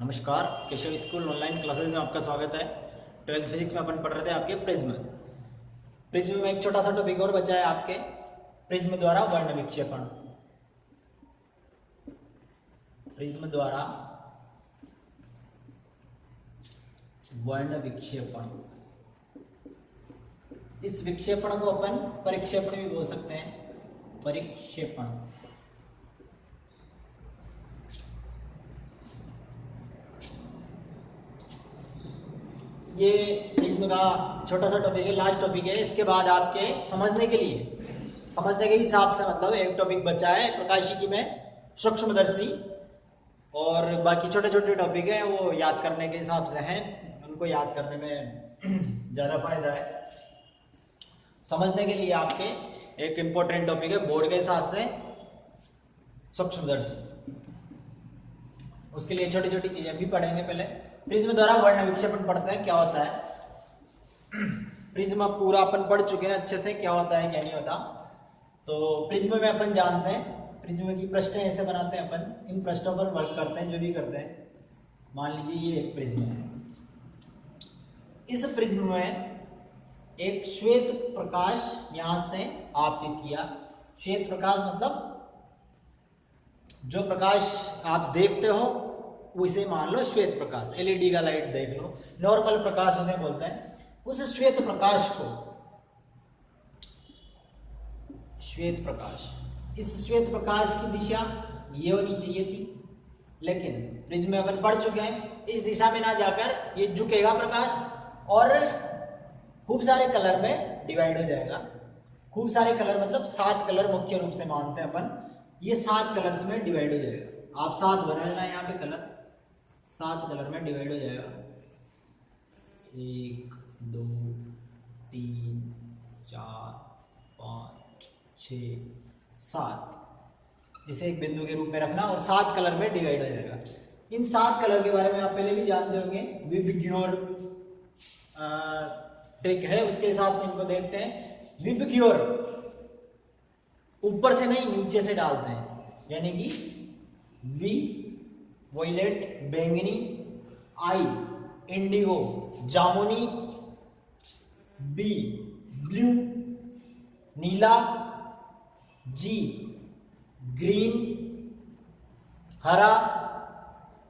नमस्कार, Keshav school online classes में आपका स्वागत है। 12th फिजिक्स में अपन पढ़ रहे थे आपके प्रिज्म में एक छोटा सा टॉपिक और बचा है आपके प्रिज्म द्वारा वर्ण विक्षेपण। प्रिज्म द्वारा वर्ण विक्षेपण, इस विक्षेपण को अपन परिक्षेपण भी बोल सकते हैं। परिक्षेपण ये प्रिज्म का छोटा सा टॉपिक है, लास्ट टॉपिक है। इसके बाद आपके समझने के हिसाब से मतलब एक टॉपिक बचा है प्रकाशिकी में सूक्ष्मदर्शी, और बाकी छोटे छोटे टॉपिक है वो याद करने के हिसाब से हैं, उनको याद करने में ज़्यादा फायदा है। समझने के लिए आपके एक इम्पोर्टेंट टॉपिक है बोर्ड के हिसाब से सूक्ष्मदर्शी, उसके लिए छोटी छोटी चीज़ें भी पढ़ेंगे। पहले प्रिज्म द्वारा वर्ण विक्षेपण पढ़ते हैं, क्या होता है। प्रिज्म पूरा अपन पढ़ चुके हैं अच्छे से, क्या होता है क्या नहीं होता। तो प्रिज्म में अपन जानते हैं प्रिज्म की पृष्ठें ऐसे बनाते हैं अपन, इन पृष्ठों पर वर्क करते हैं जो भी करते हैं। मान लीजिए ये एक प्रिज्म है, इस प्रिज्म में एक श्वेत प्रकाश यहां से आपतित किया। श्वेत प्रकाश मतलब जो प्रकाश आप देखते हो उसे मान लो श्वेत प्रकाश, एलईडी का लाइट देख लो, नॉर्मल प्रकाश उसे बोलते हैं। उस श्वेत प्रकाश को, श्वेत प्रकाश, इस श्वेत प्रकाश की दिशा ये होनी चाहिए थी, लेकिन प्रिज्म में अपन पढ़ चुके हैं इस दिशा में ना जाकर ये झुकेगा प्रकाश और खूब सारे कलर में डिवाइड हो जाएगा। खूब सारे कलर मतलब 7 कलर मुख्य रूप से मानते हैं अपन, ये 7 कलर्स में डिवाइड हो जाएगा। आप 7 बना लेना, यहाँ पे कलर 7 कलर में डिवाइड हो जाएगा। 1 2 3 4 5 6 7, इसे एक बिंदु के रूप में रखना और 7 कलर में डिवाइड हो जाएगा। इन 7 कलर के बारे में आप पहले भी जानते होंगे, विबग्योर ट्रिक है, उसके हिसाब से इनको देखते हैं। विबग्योर ऊपर से नहीं नीचे से डालते हैं, यानी कि वी वॉयलेट बैंगनी, आई इंडिगो जामुनी, बी ब्लू नीला, जी ग्रीन हरा,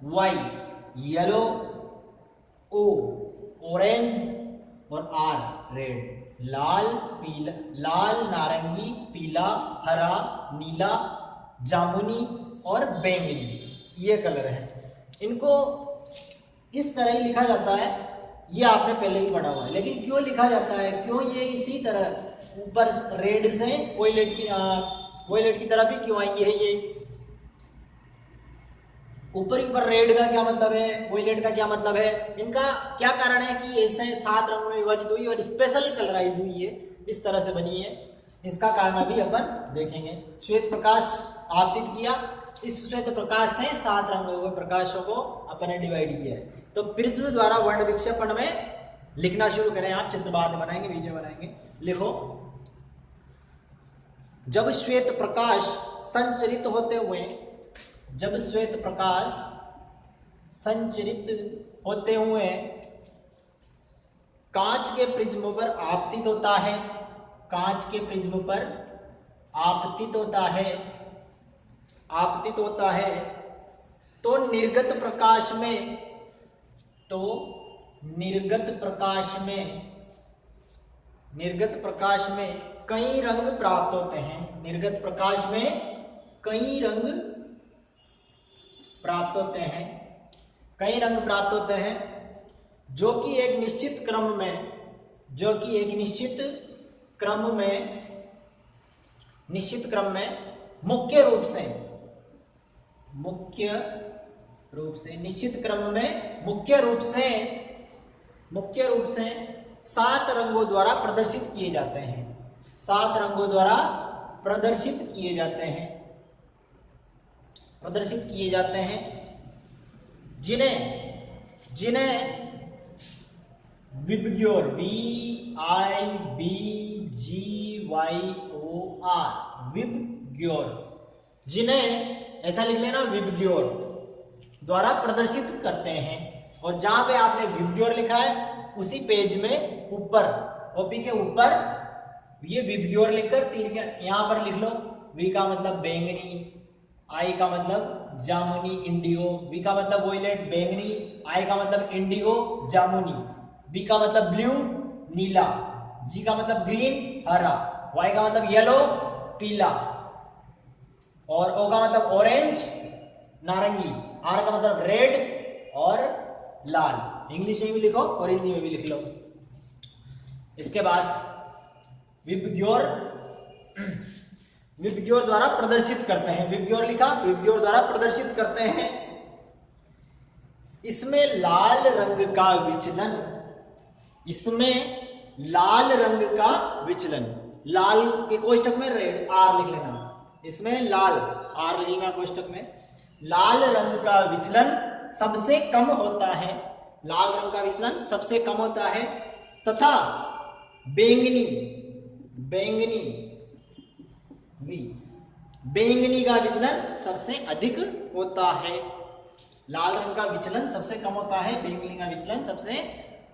वाई येलो, ओ ऑरेंज और आर रेड लाल पीला, लाल नारंगी पीला हरा नीला जामुनी और बैंगनी, ये कलर है। इनको इस तरह ही लिखा जाता है, ये आपने पहले ही पढ़ा हुआ है। लेकिन क्यों लिखा जाता है, क्यों ये इसी तरह ऊपर रेड से वॉयलेट की तरह भी क्यों आई है। ये ऊपर रेड का क्या मतलब है, वॉयलेट का क्या मतलब है, इनका क्या कारण है कि ऐसे 7 रंगों में विभाजित हुई और स्पेशल कलराइज हुई है, इस तरह से बनी है। इसका कारण अभी अपन देखेंगे। श्वेत प्रकाश आपतित किया, इस श्वेत प्रकाश से 7 रंगों के प्रकाशों को अपन ने डिवाइड किया है। तो प्रिज्म द्वारा वर्ण विक्षेपण में लिखना शुरू करें। आप चित्र बाद बनाएंगे, बीच में बनाएंगे। लिखो, जब श्वेत प्रकाश संचरित होते हुए, जब श्वेत प्रकाश संचरित होते हुए कांच के प्रिज्म पर आपतित होता है, कांच के प्रिज्म पर आपतित होता है, आपतित होता है, तो निर्गत प्रकाश में, तो निर्गत प्रकाश में, निर्गत प्रकाश में कई रंग प्राप्त होते हैं। निर्गत प्रकाश में कई रंग प्राप्त होते हैं, कई रंग प्राप्त होते हैं, जो कि एक निश्चित क्रम में, जो कि एक निश्चित क्रम में, निश्चित क्रम में मुख्य रूप से, निश्चित क्रम में मुख्य रूप से 7 रंगों द्वारा प्रदर्शित किए जाते हैं। 7 रंगों द्वारा प्रदर्शित किए जाते हैं, प्रदर्शित किए जाते हैं, जिन्हें विबग्योर, विबग्योर, विबग्योर, जिन्हें ऐसा लिख लेना विबग्योर, द्वारा प्रदर्शित करते हैं। और जहां पे आपने विबग्योर लिखा है उसी पेज में ऊपर कॉपी के ऊपर ये विबग्योर लिखकर तीर के यहां पर लिख लो। वी का मतलब बैंगनी, आई का मतलब जामुनी इंडिगो, वी का मतलब वोयलेट बैंगनी, आई का मतलब इंडिगो जामुनी, बी का मतलब ब्लू नीला, जी का मतलब ग्रीन हरा, वाई का मतलब येलो पीला, और ओ का मतलब ऑरेंज नारंगी, आर का मतलब रेड और लाल। इंग्लिश में भी लिखो और हिंदी में भी लिख लो। इसके बाद विबग्योर विबग्योर द्वारा प्रदर्शित करते हैं। विबग्योर लिखा, विबग्योर द्वारा प्रदर्शित करते हैं। इसमें लाल रंग का विचलन, इसमें लाल रंग का विचलन, लाल के कोष्टक में रेड आर लिख लेना, इसमें लाल आर लिख लेना कोष्टक में। लाल रंग का विचलन सबसे कम होता है, लाल रंग का विचलन सबसे कम होता है, तथा बैंगनी बैंगनी बैंगनी का विचलन सबसे अधिक होता है। लाल रंग का विचलन सबसे कम होता है, बैंगनी का विचलन सबसे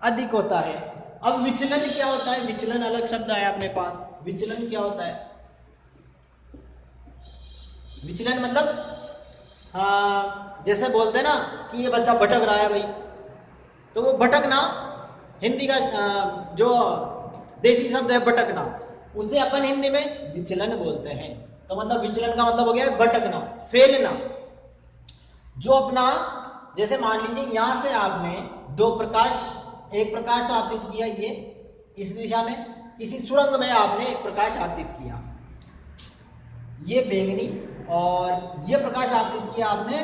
अधिक होता है। अब विचलन क्या होता है? विचलन अलग शब्द है अपने पास। विचलन क्या होता है? विचलन मतलब जैसे बोलते हैं ना कि ये बच्चा भटक रहा है भाई, तो वो भटकना हिंदी का जो देसी शब्द है भटकना, उसे अपन हिंदी में विचलन बोलते हैं। तो मतलब विचलन का मतलब हो गया भटकना, फैलना। जो अपना जैसे मान लीजिए यहां से आपने दो प्रकाश, एक प्रकाश आपतित किया ये इस दिशा में, किसी सुरंग में आपने एक प्रकाश आपतित किया, ये बैंगनी, और ये प्रकाश आपतित किया आपने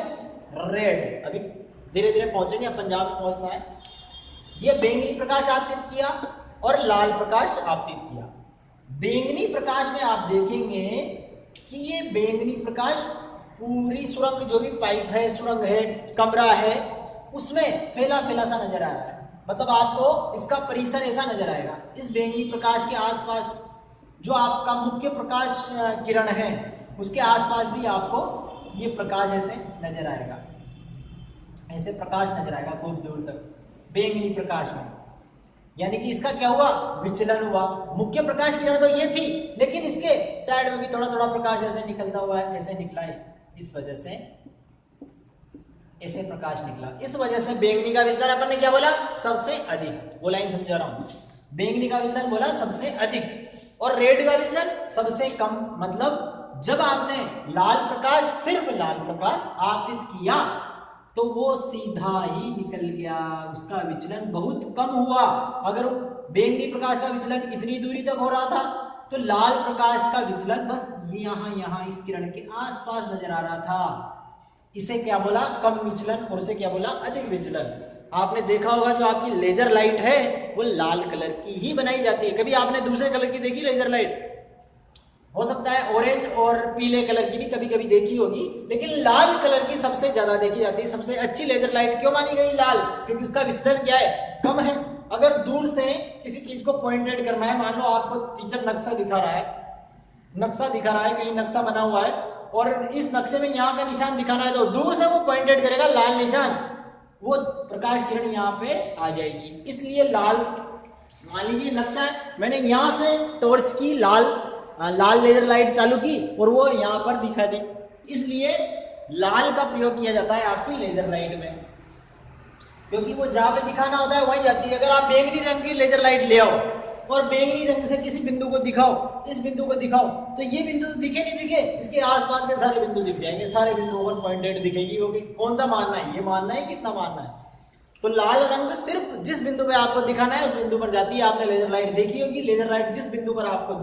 रेड। अभी धीरे धीरे पहुंचेंगे, अपन जहां पे पहुंचना है। ये बैंगनी प्रकाश आपतित किया और लाल प्रकाश आपतित किया। बैंगनी प्रकाश में आप देखेंगे कि ये बैंगनी प्रकाश पूरी सुरंग, जो भी पाइप है, सुरंग है, कमरा है, उसमें फैला फैला सा नजर आ रहा है। मतलब आपको इसका परिसर ऐसा नजर आएगा। इस बैंगनी प्रकाश के आसपास जो आपका मुख्य प्रकाश किरण है, उसके आसपास भी आपको ये प्रकाश ऐसे नजर आएगा, ऐसे प्रकाश नजर आएगा खूब दूर तक बैंगनी प्रकाश में। यानी कि इसका क्या हुआ? विचलन हुआ। मुख्य प्रकाश किरण तो ये थी, लेकिन इसके साइड में भी थोड़ा थोड़ा प्रकाश ऐसे निकलता हुआ है, ऐसे निकला है, इस वजह से ऐसे प्रकाश निकला। इस वजह से बैंगनी का विचलन अपन ने क्या बोला? सबसे अधिक। वो लाइन समझा रहा हूं। बैंगनी का विचलन बोला सबसे अधिक, और रेड का विचलन सबसे कम। मतलब जब आपने लाल प्रकाश, सिर्फ लाल प्रकाश आपतित किया तो वो सीधा ही निकल गया, उसका विचलन बहुत कम हुआ। अगर बैंगनी प्रकाश का विचलन इतनी दूरी तक हो रहा था, तो लाल प्रकाश का विचलन बस यहाँ इस किरण के आसपास नजर आ रहा था। इसे क्या बोला? कम विचलन। और उसे क्या बोला? अधिक विचलन। आपने देखा होगा जो आपकी लेजर लाइट है वो लाल कलर की ही बनाई जाती है। कभी आपने दूसरे कलर की देखी लेजर लाइट? हो सकता है ऑरेंज और पीले कलर की भी कभी कभी देखी होगी, लेकिन लाल कलर की सबसे ज्यादा देखी जाती है। सबसे अच्छी लेजर लाइट क्यों मानी गई? लाल, क्योंकि उसका विचलन क्या है? कम है। अगर दूर से किसी चीज को पॉइंटेड करना है, मान लो आपको टीचर नक्शा दिखा रहा है, कहीं नक्शा बना हुआ है, और इस नक्शे में यहाँ का निशान दिखाना है, तो दूर से वो पॉइंटेड करेगा लाल निशान, वो प्रकाश किरण यहाँ पे आ जाएगी। इसलिए लाल, मान लीजिए नक्शा है, मैंने यहाँ से टॉर्च की लाल लेजर लाइट चालू की और वो यहाँ पर दिखा दी, इसलिए लाल का प्रयोग किया जाता है आपकी लेजर लाइट में, क्योंकि वो जहां पे दिखाना होता है वहीं जाती है। अगर आप बैंगनी रंग की लेजर लाइट ले आओ और बैंगनी रंग से किसी बिंदु को दिखाओ, इस बिंदु को दिखाओ, तो ये बिंदु दिखे नहीं दिखे, इसके आसपास के सारे बिंदु दिख जाएंगे, सारे बिंदुओं पर पॉइंटेड दिखेगी। क्योंकि कौन सा मानना है? ये मानना है, कितना मानना है? तो लाल रंग सिर्फ जिस बिंदु पे आपको दिखाना है उस बिंदु पर जाती है। आपने लेजर लाइट देखी होगी, लेजर लाइट जिस बिंदु पर आपको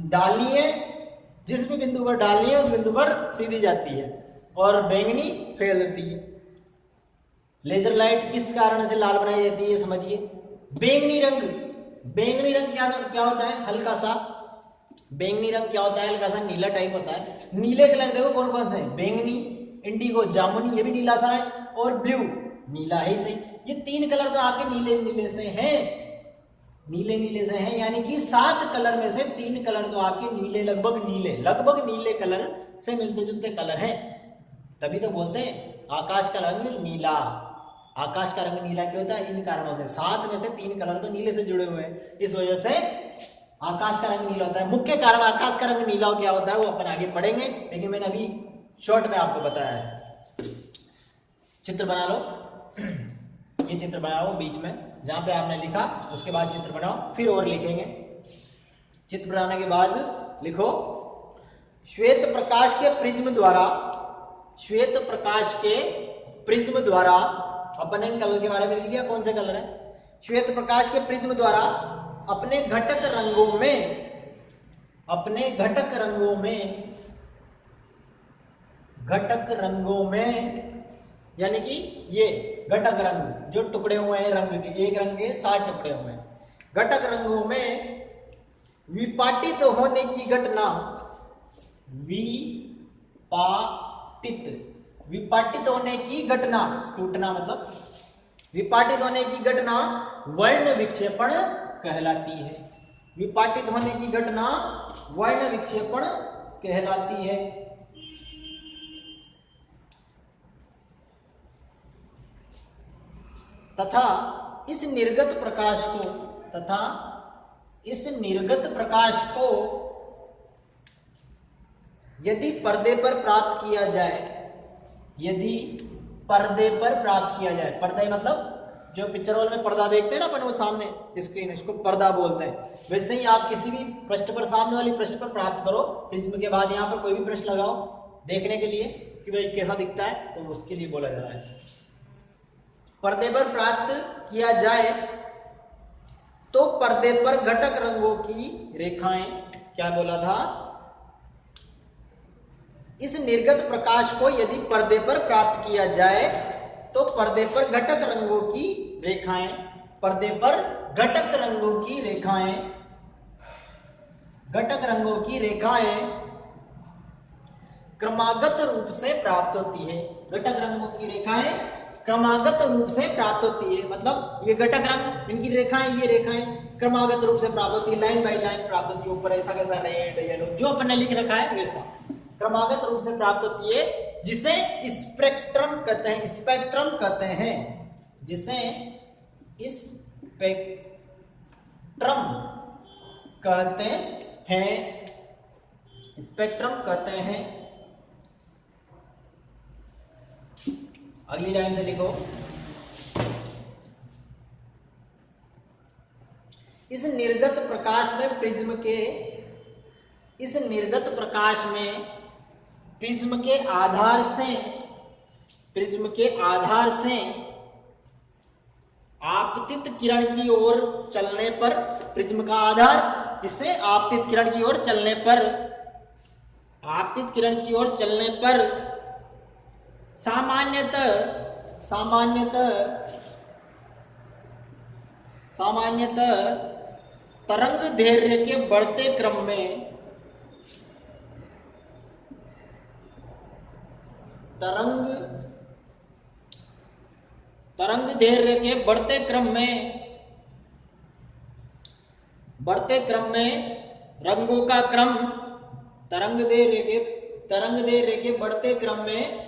डालनी है, जिस भी बिंदु पर डालनी है उस बिंदु पर सीधी जाती है, और बैंगनी फेल देती है। लेजर लाइट किस कारण से लाल बनाई जाती है समझिए। बैंगनी रंग क्या होता है? हल्का सा बैंगनी रंग क्या होता है? हल्का सा नीला टाइप होता है। नीले कलर देखो कौन कौन से हैं? बैंगनी, इंडिगो, जामुनी, ये भी नीला सा है, और ब्लू, नीला है सही। ये तीन कलर तो आपके नीले नीले से हैं, यानी कि 7 कलर में से 3 कलर तो आपके नीले, लगभग नीले कलर से मिलते जुलते कलर हैं। तभी तो बोलते हैं आकाश का रंग नीला। आकाश का रंग नीला क्यों होता है? इन कारणों से। 7 में से 3 कलर तो नीले से जुड़े हुए हैं, इस वजह से आकाश का रंग नीला होता है। मुख्य कारण आकाश का रंग नीला क्या होता है वो अपन आगे पढ़ेंगे, लेकिन मैंने अभी शॉर्ट में आपको बताया है। चित्र बना लो, ये चित्र बना लो बीच में जहां पे आपने लिखा, उसके बाद चित्र बनाओ, फिर और लिखेंगे। चित्र बनाने के बाद लिखो, श्वेत प्रकाश के प्रिज्म द्वारा, श्वेत प्रकाश के प्रिज्म द्वारा, अपन इन कलर के बारे में लिख लिया, कौन से कलर है? श्वेत प्रकाश के प्रिज्म द्वारा अपने घटक रंगों में, अपने घटक रंगों में, घटक रंगों में, यानी कि ये घटक रंग जो टुकड़े हुए हैं रंग के, एक रंग के 7 टुकड़े हुए हैं, घटक रंगों में विपाटित होने की घटना, विपाटित, विपाटित होने की घटना, टूटना मतलब, विपाटित होने की घटना वर्ण विक्षेपण कहलाती है। विपाटित होने की घटना वर्ण विक्षेपण कहलाती है। तथा इस निर्गत प्रकाश को, तथा इस निर्गत प्रकाश को यदि पर्दे पर प्राप्त किया जाए, यदि पर्दे पर प्राप्त किया जाए, पर्दा मतलब जो पिक्चर हॉल में पर्दा देखते हैं ना अपन, वो सामने स्क्रीन, इसको पर्दा बोलते हैं। वैसे ही आप किसी भी पृष्ठ पर, सामने वाली पृष्ठ पर प्राप्त करो प्रिज्म के बाद यहाँ पर कोई भी पृष्ठ लगाओ देखने के लिए कि भाई कैसा दिखता है, तो उसके लिए बोला जा रहा है। पर्दे पर प्राप्त किया जाए तो पर्दे पर घटक रंगों की रेखाएं, क्या बोला था? इस निर्गत प्रकाश को यदि पर्दे पर प्राप्त किया जाए तो पर्दे पर घटक रंगों की रेखाएं, पर्दे पर घटक रंगों की रेखाएं, घटक रंगों की रेखाएं क्रमागत रूप से प्राप्त होती है। घटक रंगों की रेखाएं क्रमागत रूप से प्राप्त होती है, मतलब ये घटक रंग, इनकी रेखाएं, ये रेखाएं क्रमागत रूप से प्राप्त होती है, लाइन बाय लाइन प्राप्त होती है। ऊपर ऐसा कैसा रेड येलो जो अपने लिख रखा है वैसा क्रमागत रूप से प्राप्त होती है, जिसे स्पेक्ट्रम कहते हैं। स्पेक्ट्रम कहते हैं, जिसे स्पेक्ट्रम कहते हैं, स्पेक्ट्रम कहते हैं। अगली लाइन से लिखो, इस निर्गत प्रकाश में प्रिज्म के, इस निर्गत प्रकाश में प्रिज्म के आधार से, प्रिज्म के आधार से आपतित किरण की ओर चलने पर, प्रिज्म का आधार, इससे आपतित किरण की ओर चलने पर, आपतित किरण की ओर चलने पर सामान्यतः, सामान्यतः तरंग दैर्घ्य के बढ़ते क्रम में, तरंग दैर्घ्य के बढ़ते क्रम में रंगों का क्रम, तरंग दैर्घ्य के बढ़ते क्रम में,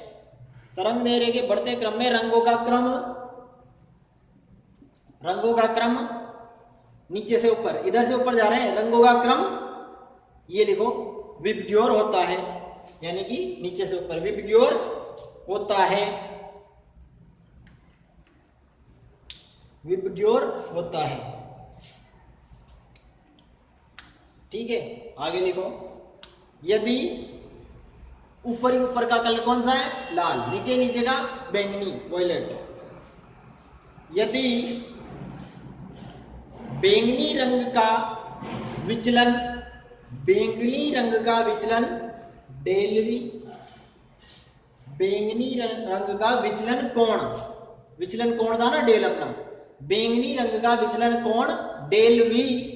तरंग दैर्घ्य के बढ़ते क्रम में रंगों का क्रम, रंगों का क्रम नीचे से ऊपर, इधर से ऊपर जा रहे हैं, रंगों का क्रम ये लिखो विबग्योर होता है, यानी कि नीचे से ऊपर विबग्योर होता है, विबग्योर होता है। ठीक है, आगे लिखो, यदि ऊपर ही ऊपर का कलर कौन सा है? लाल, नीचे नीचे का बैंगनी वॉयलेट। यदि बैंगनी रंग का विचलन, बैंगनी रंग का विचलन डेल वी, बैंगनी रंग का विचलन कोण, विचलन कोण था ना डेल अपना, बैंगनी रंग का विचलन कोण डेल वी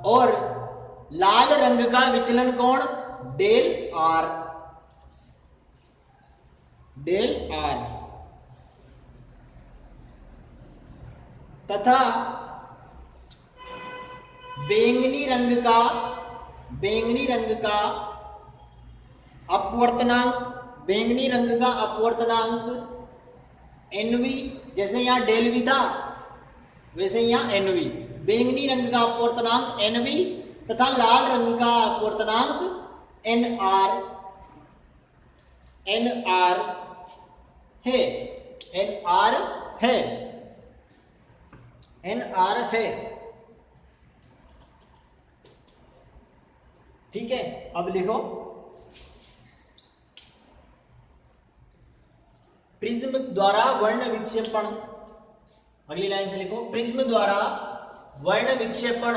और लाल रंग का विचलन कोण डेल आर, डेल आर। तथा बैंगनी रंग का अपवर्तनांक बैंगनी रंग का अपवर्तनांक NV, जैसे यहाँ डेल V था वैसे यहाँ NV, बैंगनी रंग का अपवर्तनांक NV तथा लाल रंग का अपवर्तनांक NR है, NR है। ठीक है, अब लिखो प्रिज्म द्वारा वर्ण विक्षेपण, अगली लाइन से लिखो प्रिज्म द्वारा वर्ण विक्षेपण,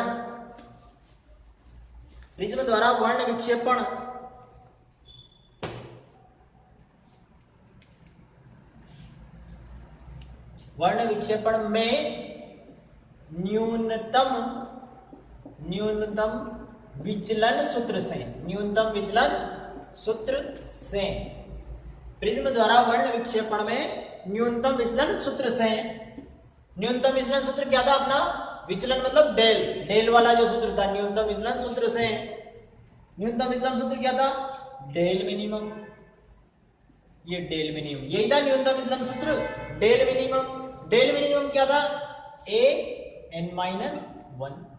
प्रिज्म द्वारा वर्ण विक्षेपण वर्ण विक्षेपण में न्यूनतम विचलन सूत्र से, न्यूनतम विचलन सूत्र से, प्रिज्म द्वारा वर्ण विक्षेपण में न्यूनतम विचलन सूत्र से, न्यूनतम विचलन सूत्र क्या था अपना, विचलन मतलब डेल वाला जो सूत्र था, न्यूनतम विचलन सूत्र से, न्यूनतम विचलन सूत्र क्या था, डेल मिनिमम, ये डेल मिनिमम, यही था न्यूनतम विचलन सूत्र, डेल मिनिमम। डेल मिनिमम क्या था, an-1,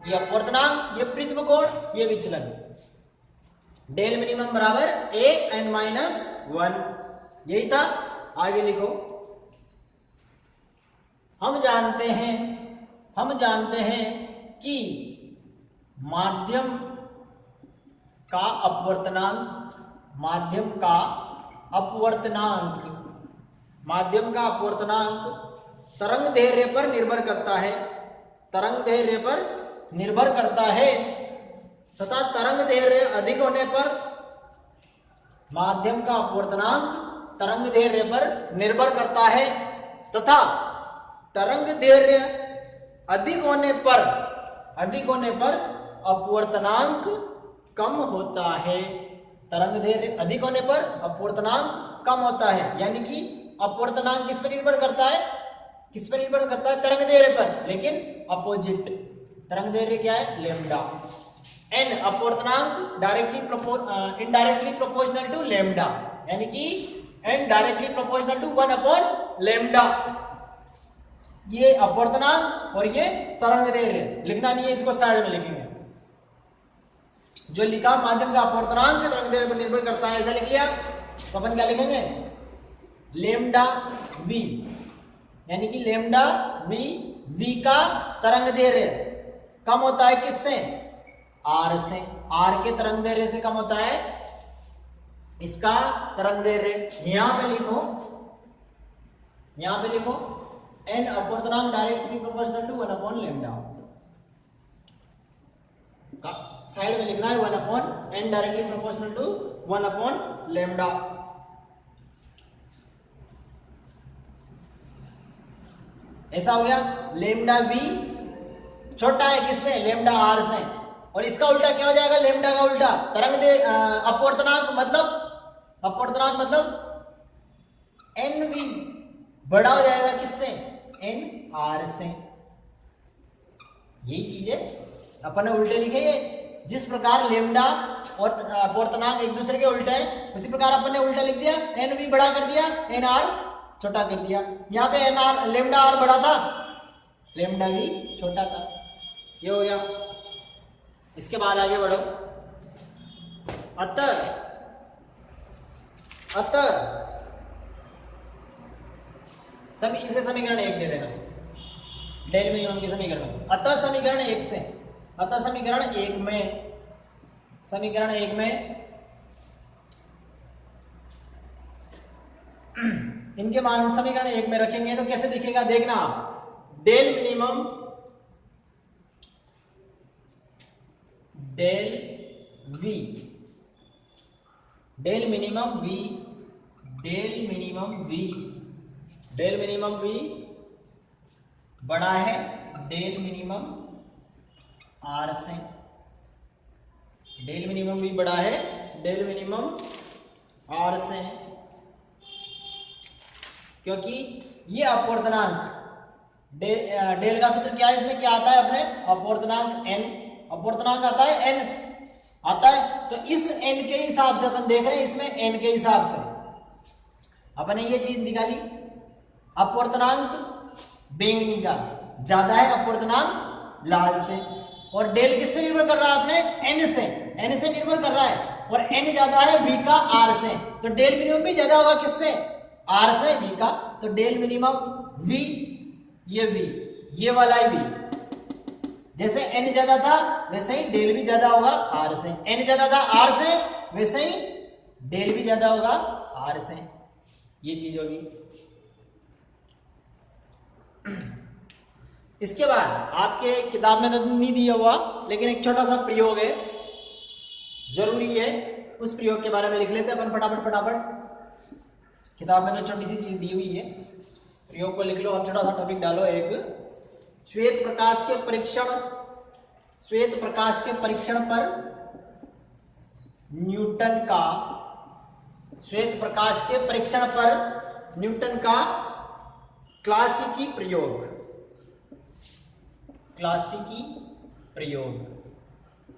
ये अपवर्तनांक, ये प्रिज्म कोण, ये विचलन, डेल मिनिमम बराबर an-1, यही था। आगे लिखो हम जानते हैं कि माध्यम का अपवर्तनांक तरंग दैर्घ्य पर निर्भर करता है, तथा तरंग दैर्घ्य अधिक होने पर, माध्यम का अपवर्तनांक तरंग दैर्घ्य पर निर्भर करता है तथा तरंग दैर्घ्य अधिक होने पर अपवर्तनांक कम होता है, तरंग दैर्घ्य अधिक होने पर अपवर्तनांक कम होता है। यानी कि अपवर्तनांक किस पर निर्भर करता है, तरंग दैर्घ्य पर, लेकिन अपोजिट, तरंग दैर्घ्य क्या है, लैम्डा। n अपवर्तनांक इनडायरेक्टली प्रोपोर्शनल टू लैम्डा, यानी कि n directly proportional to 1 lambda, ये अपवर्तनांक और ये तरंग दैर्घ्य। लिखना नहीं है, इसको साइड में लिखेंगे, जो लिखा माध्यम का अपवर्तनांक तरंग दैर्घ्य पर निर्भर करता है, ऐसा लिख लिया तो अपन क्या लिखेंगे, लैम्डा v, यानी कि लैम्डा v का तरंग दैर्घ्य कम होता है किससे, r से, r के तरंग दैर्घ्य से कम होता है इसका तरंग दैर्घ्य। यहां पे लिखो n अपवर्तनांक directly proportional to 1 lambda, side में लिखना है 1 n directly proportional to 1 lambda. ऐसा हो गया, लैम्डा v छोटा है किससे, लैम्डा r से, और इसका उल्टा क्या हो जाएगा, लैम्डा का उल्टा तरंग अपवर्तनांक मतलब nv बड़ा हो जाएगा किससे, nr से। यही चीज है, अपन ने उल्टे लिखे ये, जिस प्रकार लैम्डा और अपवर्तनांक एक दूसरे के उल्टे हैं, उसी प्रकार अपन ने उल्टा लिख दिया, nv बड़ा कर दिया, nr छोटा कर दिया। यहाँ पे nr लैम्डा r बड़ा था, लैम्डा v छोटा था, ये हो गया। इसके बाद आगे बढ़ो, अतः इसे समीकरण 1 दे देना, डेल मिनिमम के समीकरण। अतः समीकरण 1 में इनके मान समीकरण 1 में रखेंगे तो कैसे दिखेगा, देखना आप, डेल मिनिमम v बड़ा है डेल मिनिमम r से, डेल मिनिमम v बड़ा है डेल मिनिमम r से, क्योंकि ये अपवर्तनांक डेल का सूत्र क्या है, इसमें क्या आता है अपने, अपवर्तनांक n, अपवर्तनांक आता है n, तो इस n के हिसाब से अपन देख रहे हैं, इसमें n के हिसाब से, अपन ने ये चीज निकाली, अपवर्तनांक बैंगनी का ज्यादा है अपवर्तनांक लाल से, और डेल किससे निर्भर कर रहा है अपने, एन से निर्भर कर रहा है, और एन ज्यादा है वी का आर से, तो डेल मिनिमम भी ज्यादा होगा किससे, आर से वी का, तो डेल मिनिमम वी, ये वी, ये वाला ही वी, जैसे एन ज्यादा था वैसे ही डेल भी ज्यादा होगा आर से, एन ज्यादा था आर से वैसे ही डेल भी ज्यादा होगा आर से, ये चीज होगी। इसके बाद आपके किताब में तो नहीं दिया हुआ, लेकिन एक छोटा सा प्रयोग है, जरूरी है, उस प्रयोग के बारे में लिख लेते हैं अपन फटाफट। किताब में तो छोटी सी चीज दी हुई है, प्रयोग को लिख लो, आप छोटा सा टॉपिक डालो, एक श्वेत प्रकाश के परीक्षण पर न्यूटन का क्लासिकी प्रयोग,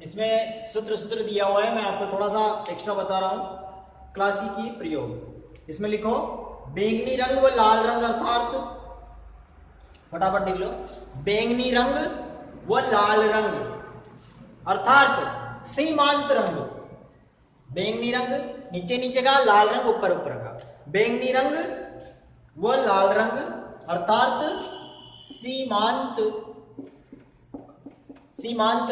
इसमें सूत्र दिया हुआ है, मैं आपको थोड़ा सा एक्स्ट्रा बता रहा हूं। क्लासिकी प्रयोग, इसमें लिखो बैंगनी रंग व लाल रंग अर्थात, फटाफट लिख लो, बैंगनी रंग व लाल रंग अर्थात सीमांत रंग, बैंगनी रंग नीचे का, लाल रंग ऊपर का, बैंगनी रंग व लाल रंग अर्थात सीमांत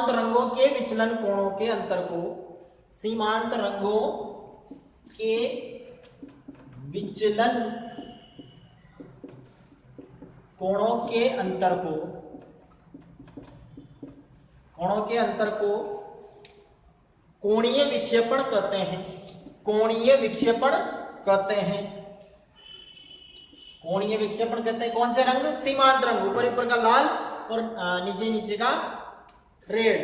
रंगों के विचलन कोणों के अंतर को, सीमांत रंगों के विचलन कोणों के अंतर को कोणीय विक्षेपण कहते हैं। कोणीय विक्षेपण कहते हैं कौन से रंग, सीमांत रंग, ऊपर का लाल और नीचे का रेड।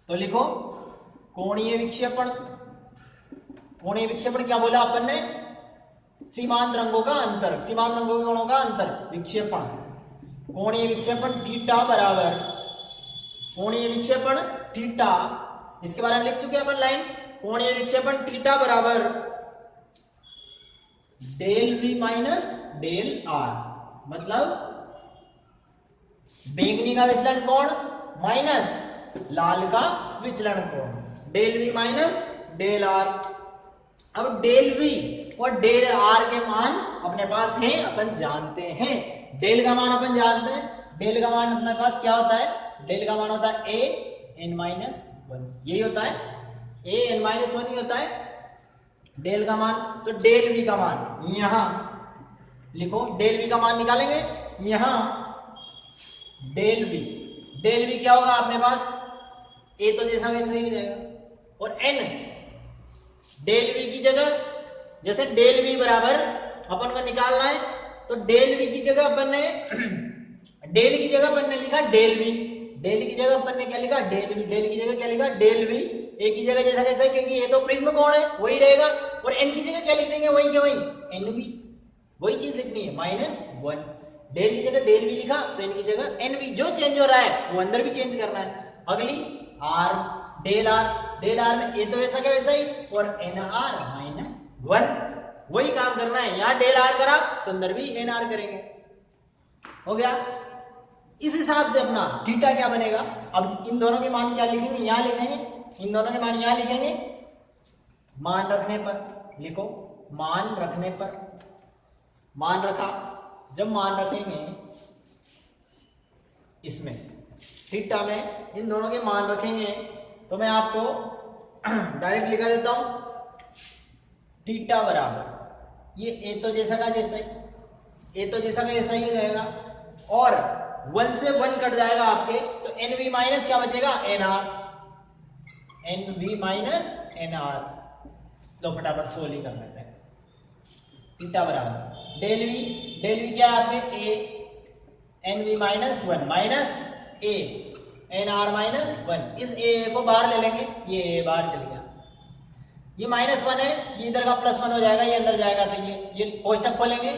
तो लिखो कोणीय विक्षेपण क्या बोला अपन ने, सीमांत रंगों का अंतर, सीमांत रंगों के कोणों का अंतर, विक्षेपण, कोणीय विक्षेपण थीटा बराबर, कोणीय विक्षेपण थीटा, इसके बारे में लिख चुके हैं अपन लाइन, कोणीय विक्षेपण थीटा बराबर del V minus del R, मतलब बैंगनी का विचलन कोण माइनस लाल का विचलन कोण, del V minus del R. अब डेल वी और डेल आर के मान अपने पास हैं, अपन जानते हैं, डेल का मान अपन जानते हैं, डेल का मान अपने पास क्या होता है, डेल का मान होता है a n माइनस 1, यही होता है, a n माइनस 1 ही होता है डेल का मान। तो डेल वी का मान यहां लिखो, डेल वी का मान निकालेंगे यहां, डेल वी क्या होगा अपने पास, a तो जैसा वैसे ही हो जाएगा, और n डेल वी की जगह, जैसे डेल वी बराबर अपन को निकालना है, तो डेल वी की जगह अपन ने डेल की जगह अपन ने लिखा डेल वी, डेल की जगह अपन ने क्या लिखा, डेल वी, डेल की जगह क्या लिखा, डेल वी, ए की जगह जैसा कैसा, क्योंकि ये तो प्रिज्म कोण है वही रहेगा, और एन की जगह क्या लिख देंगे, वही क्या वही एन वी, वही चीज लिखनी है माइनस 1, डेल की जगह डेल वी लिखा, तो एन की जगह एन वी, जो चेंज हो रहा है वो अंदर भी चेंज करना है। अगली आर, डेल आर में ए तो वैसा क्या वैसा ही, और एन आर माइनस 1, वही काम करना है, यहाँ डेल आर करा तो अंदर भी एन आर करेंगे, हो गया। इस हिसाब से अपना थीटा क्या बनेगा, अब इन दोनों के मान क्या लिखेंगे, यहां लिखेंगे, इन दोनों के मान यहां लिखेंगे, मान रखने पर लिखो, मान रखने पर, मान रखा, जब मान रखेंगे इसमें थीटा में इन दोनों के मान रखेंगे, तो मैं आपको डायरेक्ट लिखा देता हूं, थीटा बराबर ये ए तो जैसा का जैसा ही हो जाएगा, और 1 से 1 कट जाएगा आपके, तो एन वी माइनस क्या बचेगा, N R, N V minus N R. तो फटाफट सोल्व ही कर लेते हैं, थीटा बराबर डेल वी क्या है आपके ए, N V minus 1 minus A N R minus 1, इस ए को बाहर ले लेंगे, ये ए बाहर चल गया, ये माइनस 1 है, ये इधर का प्लस 1 हो जाएगा, ये अंदर जाएगा, तो ये कोष्टक खोलेंगे,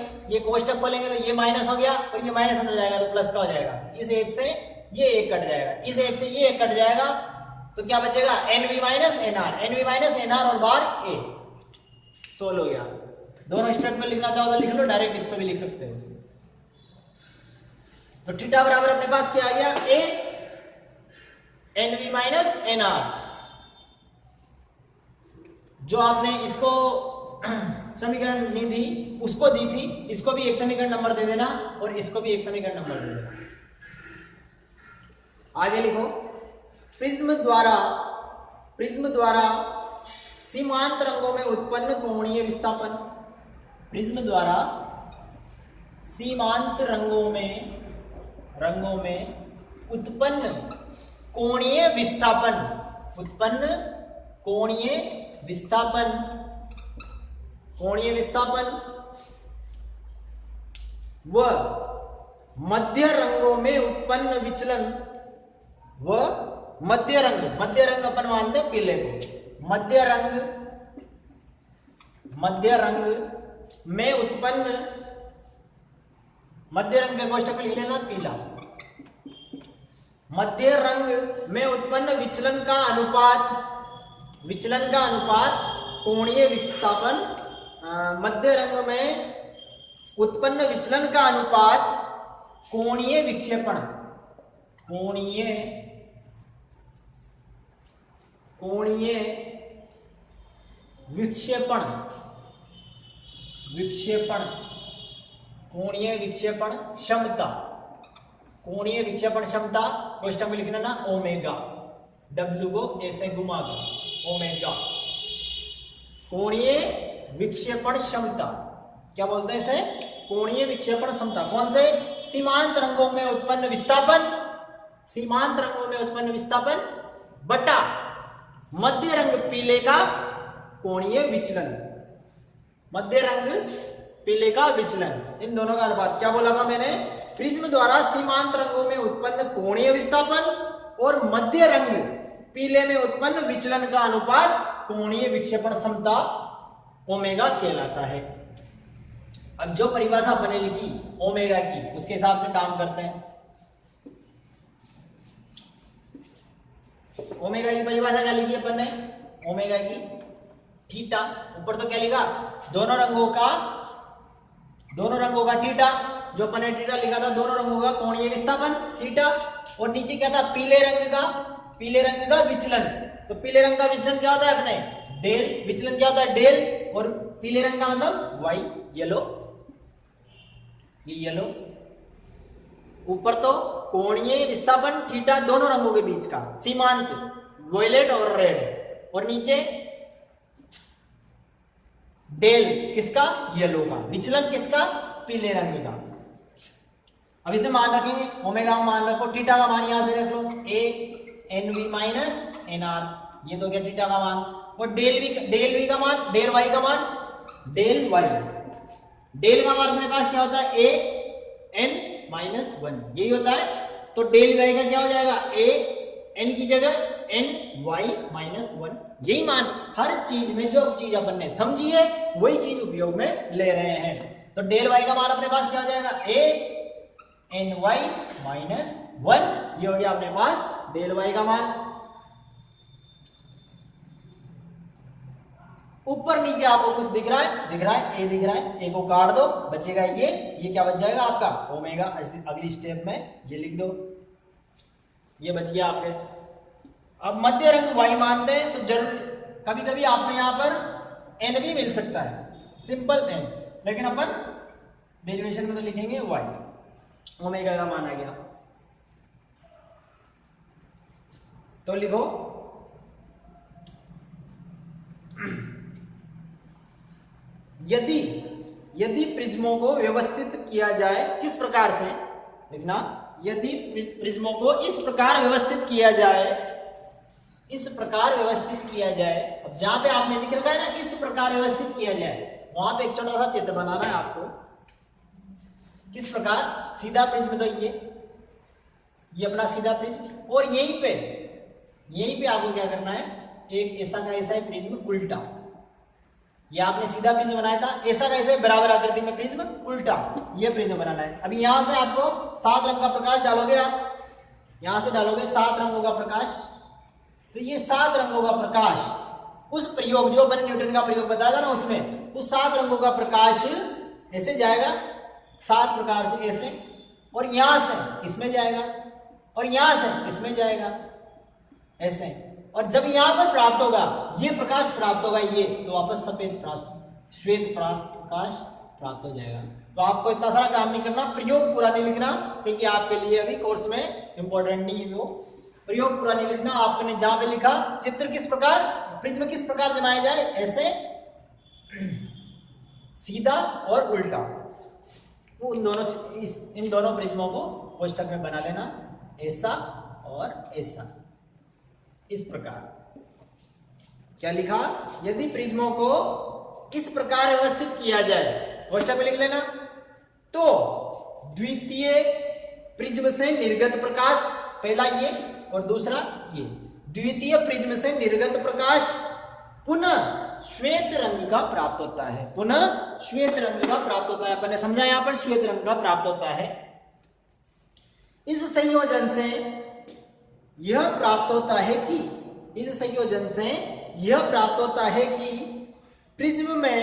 तो ये माइनस हो गया, और ये माइनस अंदर जाएगा तो प्लस का हो जाएगा, इस एक से ये एक कट जाएगा, इस एक से ये एक कट जाएगा, तो क्या बचेगा, N V minus N R, और बाहर ए। सोल्व हो गया। दोनों स्टेप में लिखना चाहो तो लिख लो, डायरेक्ट इसको भी लिख सकते हो। तो थीटा बराबर अपने पास क्या आ गया, A N V minus N R. जो आपने इसको समीकरण नहीं दी, उसको दी थी, इसको भी एक समीकरण नंबर दे देना और इसको भी एक समीकरण नंबर दे देना। आगे लिखो, प्रिज्म द्वारा सीमांत रंगों में उत्पन्न कोणीय विस्थापन। प्रिज्म द्वारा सीमांत रंगों में उत्पन्न कोणीय विस्थापन, कोणीय विस्थापन व मध्य रंगों में उत्पन्न विचलन, व मध्य रंग अपन मानते हैं पीले को, मध्य रंग में उत्पन्न, मध्य रंग के कोष्ठक लिख लेना पीला। मध्य रंग में उत्पन्न विचलन का अनुपात कोणीय विस्थापन, मध्य रंग में उत्पन्न विचलन का अनुपात कोणीय विक्षेपण, कोणीय विक्षेपण क्षमता क्वेश्चन में लिखना ना ओमेगा, डब्ल्यू को ऐसे घुमा दो, ओमेगा कोणीय विक्षेपण क्षमता। क्या बोलते हैं इसे, कोणीय विक्षेपण क्षमता। कौन से, सीमांत रंगों में उत्पन्न विस्थापन बटा मध्य रंग पीले का कोणीय विचलन, इन दोनों का अनुपात। क्या बोला था मैंने, प्रिज्म द्वारा सीमांत रंगों में उत्पन्न कोणीय विस्थापन और मध्य रंग पीले में उत्पन्न विचलन का अनुपात कोणीय विक्षेपण क्षमता ओमेगा कहलाता है। अब जो परिभाषा अपने लिखी ओमेगा की, उसके हिसाब से काम करते हैं। ओमेगा की परिभाषा क्या लिखी अपन ने, ओमेगा की थीटा, ऊपर तो क्या लिखा, दोनों रंगों का थीटा, जो अपन ने थीटा लिखा था, दोनों रंगों का कोणीय विस्थापन थीटा, और नीचे क्या था, पीले रंग का विचलन। तो पीले रंग का विचलन क्या होता है अपने, डेल, विचलन क्या होता है डेल, और पीले रंग का मतलब वाई, येलो, ये येलो। ऊपर तो कोणीय विस्थापन थीटा दोनों रंगों के बीच का, सीमांत वॉयलेट और रेड, और नीचे डेल किसका, येलो का, विचलन किसका, पीले रंग का। अब इसे मान रखेंगे, ओमेगा मान रखो, थीटा का मान यहां से रख लो, A N V minus N R, ये तो क्या थीटा का मान, और डेल वी का मान, डेल वाई का मान, डेल वाई, डेल का मान अपने पास क्या होता है, ए एन माइनस वन, यही होता है। तो डेल वाई का क्या हो जाएगा, ए एन की जगह एन वाई माइनस वन, यही मान। हर चीज में जो चीज अपन ने समझी है वही चीज उपयोग में ले रहे हैं। तो डेल वाई का मान अपने पास क्या हो जाएगा, A N Y minus one, ये हो गया अपने पास डेल वाई का मान। ऊपर नीचे आपको कुछ दिख रहा है, ए दिख रहा है, ए को काट दो, बचेगा ये क्या बच जाएगा आपका ओमेगा। अगली स्टेप में ये लिख दो, ये बच गया आपके। अब मध्य रंग वाई मानते हैं, तो जरूर कभी कभी आपको यहां पर एन भी मिल सकता है, सिंपल एन, लेकिन अपन डेरिवेशन में तो लिखेंगे वाई, ओमेगा का मान आ गया। तो लिखो यदि प्रिज्मों को व्यवस्थित किया जाए, किस प्रकार से लिखना, यदि प्रिज्मों को इस प्रकार व्यवस्थित किया जाए, अब जहां पे आपने लिख रखा है ना इस प्रकार व्यवस्थित किया जाए, वहां पे एक छोटा सा चित्र बनाना है आपको। किस प्रकार, सीधा प्रिज्म, तो ये अपना सीधा प्रिज्म, और यहीं पे आपको क्या करना है, एक ऐसा का ऐसा है प्रिज्म उल्टा, ये आपने सीधा प्रिज्म बनाया था, ऐसा का ऐसा बराबर आकृति में प्रिज्म उल्टा, ये प्रिज्म बनाना है। अभी यहां से आपको 7 रंग का प्रकाश डालोगे, आप यहां से डालोगे 7 रंगों का प्रकाश, तो ये 7 रंगों का प्रकाश उस प्रयोग जो अपन न्यूटन का प्रयोग बताया था ना, उसमें उस 7 रंगों का प्रकाश ऐसे जाएगा 7 प्रकार से ऐसे, और यहां से इसमें जाएगा और यहां से इसमें जाएगा ऐसे, और जब यहां पर प्राप्त होगा ये प्रकाश प्राप्त होगा ये, तो वापस श्वेत प्रकाश प्राप्त हो जाएगा। तो आपको इतना सारा काम नहीं करना, प्रयोग पूरा नहीं लिखना, क्योंकि आपके लिए अभी कोर्स में इंपॉर्टेंट नहीं है वो। प्रयोग पूरा नहीं लिखना, आपने जहां पे लिखा चित्र किस प्रकार, प्रिज्म किस प्रकार जमाया जाए, ऐसे, सीधा और उल्टा, इन दोनों प्रिज्मों को कोष्ठक में बना लेना, ऐसा और ऐसा, इस प्रकार। क्या लिखा, यदि प्रिज्मों को इस प्रकार व्यवस्थित किया जाए, कोष्ठक में लिख लेना, तो द्वितीय प्रिज्म से निर्गत प्रकाश, पहला ये और दूसरा ये, द्वितीय प्रिज्म से निर्गत प्रकाश पुनः श्वेत रंग का प्राप्त होता है, पुनः श्वेत रंग का प्राप्त होता है। अपन ने समझा यहां पर श्वेत रंग का प्राप्त होता है। इस संयोजन से यह प्राप्त होता है कि, इस संयोजन से यह प्राप्त होता है कि प्रिज्म में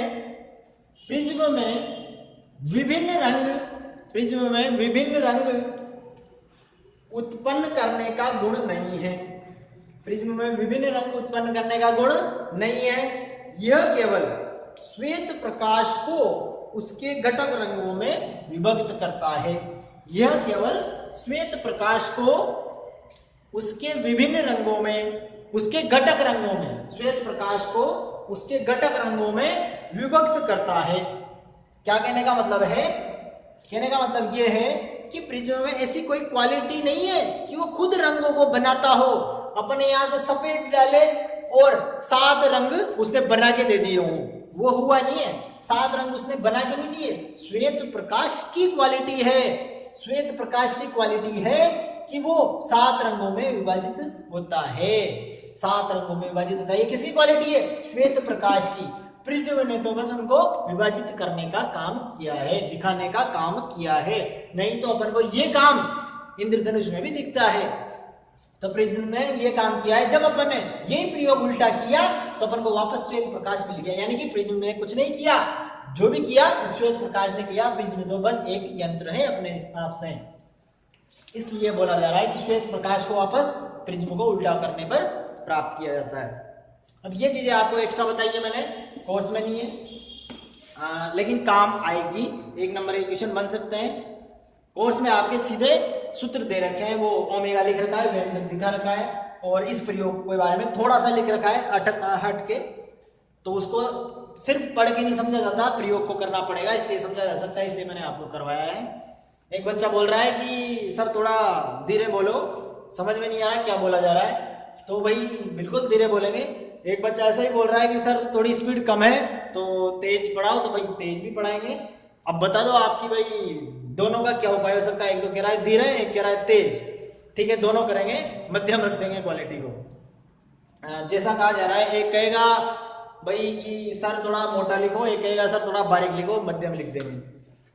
विभिन्न रंग उत्पन्न करने का गुण नहीं है, प्रिज्म में विभिन्न रंग उत्पन्न करने का गुण नहीं है। यह केवल श्वेत प्रकाश को उसके घटक रंगों में विभक्त करता है, यह केवल श्वेत प्रकाश को उसके विभिन्न रंगों में, उसके घटक रंगों में, श्वेत प्रकाश को उसके घटक रंगों में विभक्त करता है। क्या कहने का मतलब है, कहने का मतलब यह है कि प्रिज्म में ऐसी कोई क्वालिटी नहीं है कि वो खुद रंगों को बनाता हो, अपने यहां से सफेद डाले और 7 रंग उसने बना के दे दिए हो, वो हुआ नहीं है। 7 रंग उसने बना के नहीं दिए, श्वेत प्रकाश की क्वालिटी है, श्वेत प्रकाश की क्वालिटी है कि वो 7 रंगों में विभाजित होता है, 7 रंगों में विभाजित होता है। ये किसकी क्वालिटी है, श्वेत प्रकाश की। प्रिज्म ने तो बस उनको विभाजित करने का काम किया है, दिखाने का काम किया है, नहीं तो अपन को ये काम इंद्रधनुष में भी दिखता है। तो प्रिज्म में ये काम किया है, जब अपन ने यही प्रयोग उल्टा किया तो अपन को वापस श्वेत प्रकाश मिल गया, यानी कि प्रिज्म ने कुछ नहीं किया, जो भी किया श्वेत प्रकाश ने किया। प्रिज्म तो बस एक यंत्र है अपने हिसाब से, इसलिए बोला जा रहा है कि श्वेत प्रकाश को वापस प्रिज्म को उल्टा करने पर प्राप्त किया जाता है। अब ये चीजें आपको एक्स्ट्रा बताई है मैंने, कोर्स में नहीं है, लेकिन काम आएगी। 1 नंबर के क्वेश्चन बन सकते हैं। कोर्स में आपके सीधे सूत्र दे रखे हैं, वो ओमेगा लिख रखा है, व्यंजक दिखा रखा है, और इस प्रयोग के बारे में थोड़ा सा लिख रखा है हट के, तो उसको सिर्फ पढ़ के नहीं समझा जाता, प्रयोग को करना पड़ेगा, इसलिए समझा जा सकता है, इसलिए मैंने आपको करवाया है। एक बच्चा बोल रहा है कि सर थोड़ा धीरे बोलो, समझ में नहीं आ रहा क्या बोला जा रहा है, तो भाई बिल्कुल धीरे बोलेंगे। एक बच्चा ऐसा ही बोल रहा है कि सर थोड़ी स्पीड कम है तो तेज पढ़ाओ, तो भाई तेज भी पढ़ाएंगे। अब बता दो आपकी भाई दोनों का क्या उपाय हो सकता है, एक तो कह रहा है धीरे, एक कह रहा है तेज, ठीक है, दोनों करेंगे, मध्यम रख देंगे क्वालिटी को। जैसा कहा जा रहा है, एक कहेगा भाई कि सर थोड़ा मोटा लिखो, एक कहेगा सर थोड़ा बारीक लिखो, मध्यम लिख देंगे।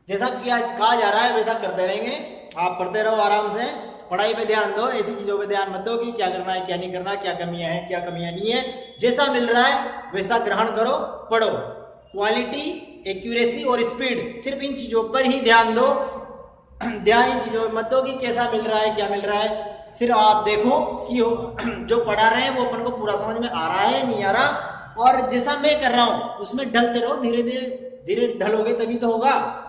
जैसा कहा जा रहा है वैसा करते रहेंगे, आप पढ़ते रहो आराम से, पढ़ाई पे ध्यान दो, ऐसी चीजों पे ध्यान मत दो कि क्या करना है क्या नहीं करना, क्या कमियां हैं क्या कमियां नहीं है, जैसा मिल रहा है वैसा ग्रहण करो, पढ़ो। क्वालिटी, एक्यूरेसी और स्पीड, सिर्फ इन चीजों पर ही ध्यान दो, ध्यान इन चीजों पर मत दो कि कैसा मिल रहा है क्या मिल रहा है, सिर्फ आप देखो कि जो पढ़ा रहे हैं वो अपन को पूरा समझ में आ रहा है नहीं आ रहा, और जैसा मैं कर रहा हूं उसमें ढलते रहो, धीरे धीरे ढलोगे तभी तो होगा।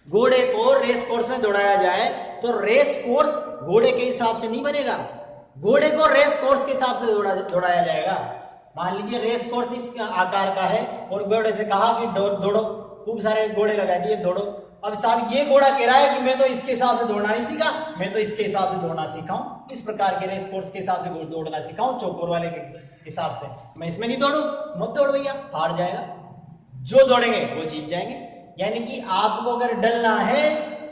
घोड़े को रेस कोर्स में दौड़ाया जाए तो रेस कोर्स घोड़े के हिसाब से नहीं बनेगा, घोड़े को रेस कोर्स के हिसाब से दौड़ाया जाएगा। मान लीजिए रेस कोर्स इस आकार का है और घोड़े से कहा कि दौड़ो, खूब सारे घोड़े लगा दिए दौड़ो। अब साहब ये घोड़ा कह रहा है कि मैं तो इसके हिसाब से दौड़ना नहीं सीखा, मैं तो इसके हिसाब से दौड़ना सीखा हूं, इस प्रकार के रेस कोर्स के हिसाब से दौड़ना सीखा हूं, चौकोर वाले के हिसाब से, मैं इसमें नहीं दौड़ू, मत दौड़ भैया, हार जाएगा। जो दौड़ेंगे वो जीत जाएंगे। यानी कि आपको अगर डलना है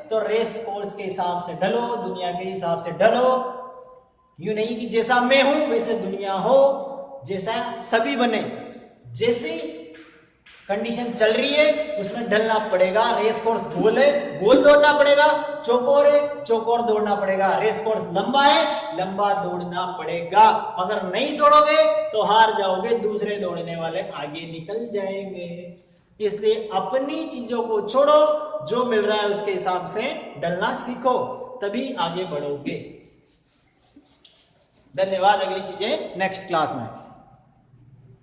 तो रेस कोर्स के हिसाब से ढलो, दुनिया के हिसाब से ढलो, यूं नहीं कि जैसा मैं हूं वैसे दुनिया हो, जैसा सभी बने। जैसे कंडीशन चल रही है उसमें ढलना पड़ेगा। रेस कोर्स गोल है, गोल दौड़ना पड़ेगा। चौकोर है, चौकोर दौड़ना पड़ेगा। रेस कोर्स लंबा है, लंबा दौड़ना पड़ेगा। अगर नहीं दौड़ोगे तो हार जाओगे, दूसरे दौड़ने वाले आगे निकल जाएंगे। इसलिए अपनी चीजों को छोड़ो, जो मिल रहा है उसके हिसाब से ढलना सीखो, तभी आगे बढ़ोगे। धन्यवाद। अगली चीजें नेक्स्ट क्लास में।